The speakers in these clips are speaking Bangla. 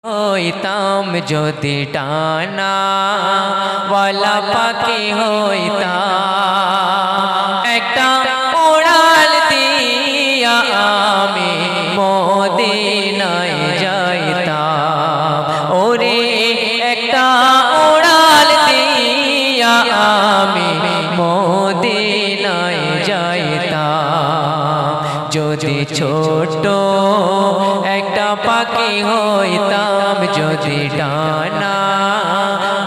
হইতাম যদি টানা ওয়ালা পাখি হইতাম, একটা উড়াল দিয়া আমি মদিনায় যাইতাম। ওরে একটা উড়াল দিয়া আমি মদিনায় যাইতাম। যদি ছোট একটা পাখি হইতাম, যদি ডানা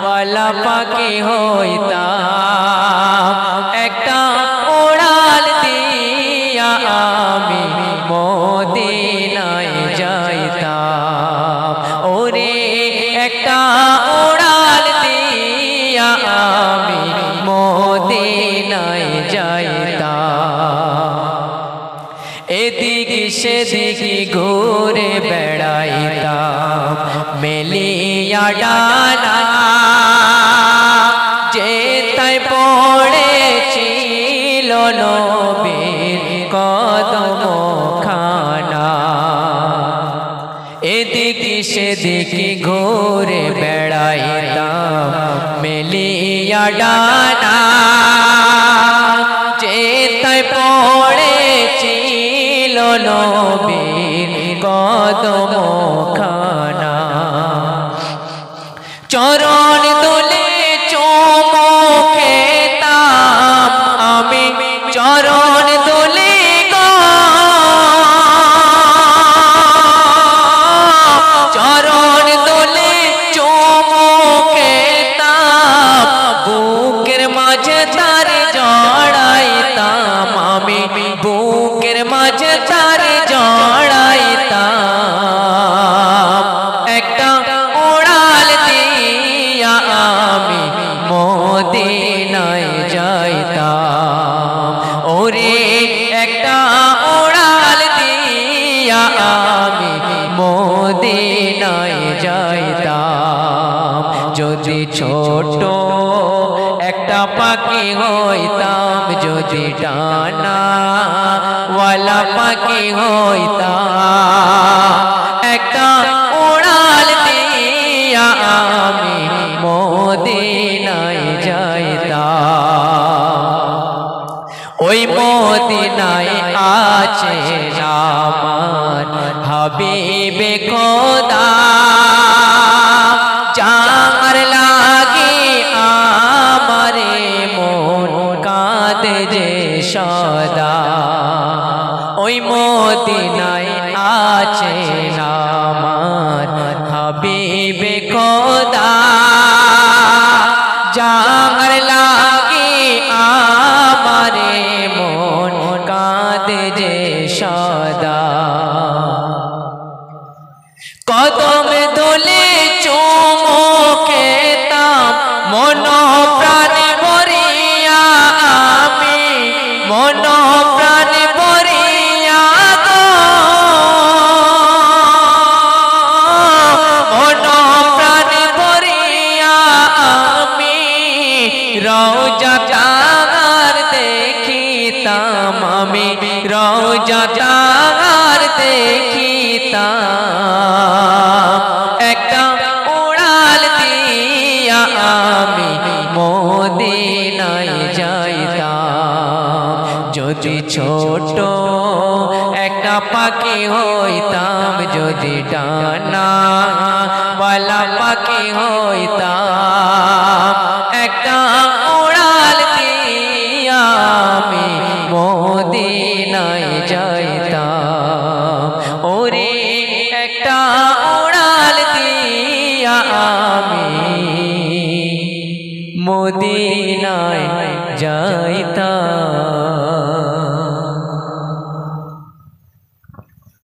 ওয়ালা পাখি হইতাম, একটা উড়াল দিয়া আমি মদিনায় যাইতাম। ওরে একটা উড়াল দিয়া আমি মদিনায় যাইতাম। এদিকে সেদিকে ঘুরে বেড়াইতাম মেলিয়া ডানা, যেথায় পড়েছিল নবীর কদমখানা। এদিকে সেদিকে ঘুরে বেড়াইতাম মেলিয়া ডানা, যেথায় পড়েছিল নবীর কদমখানা। চরণ দুলে চুমু খেতাম আমি, চরণ দুলে গো, চরণ দুলে চুমু খেতাম, বুকের মাঝে তার জড়াইতাম আমি, বুকের মাঝে তার জড়াইতাম। একটা উড়াল দিয়া আমি মদিনায় যাইতাম। ওরে একটা উড়াল দিয়া আমি মদিনায় যাইতাম। যদি ছোট একটা পাখি হইতাম, যদি ডানা ওয়ালা পাখি হইতাম, একটা উড়াল দিয়া আমি মদিনায় যাইতাম। ওই মদিনায় আছে আমার হাবিবে খোদা, যার লাগি আমারে মন কাঁদে যে সদা। ওই মদিনায় আছে আমার হাবিবে খোদা, যার লাগি আমারে মন কাঁদে যে সদা। কদম দোলে চুমু খেতাম মন প্রাণ ভরিয়া আমি, মন প্রাণ ভরিয়া গো, মন প্রাণ ভরিয়া আমি রওজা তার দেখিতাম আমি, রওজা তার দেখিতাম। একটা উড়াল দিয়া আমি মদিনায় যাইতাম। যদি ছোট একটা পাখি হইতাম, যদি ডানা ওয়ালা পাখি হইতাম, একটা উড়াল দিয়া আমি মদিনায় যাইতাম। ওরে একটা উড়াল দিয়া আমি মদিনায় যাইতাম।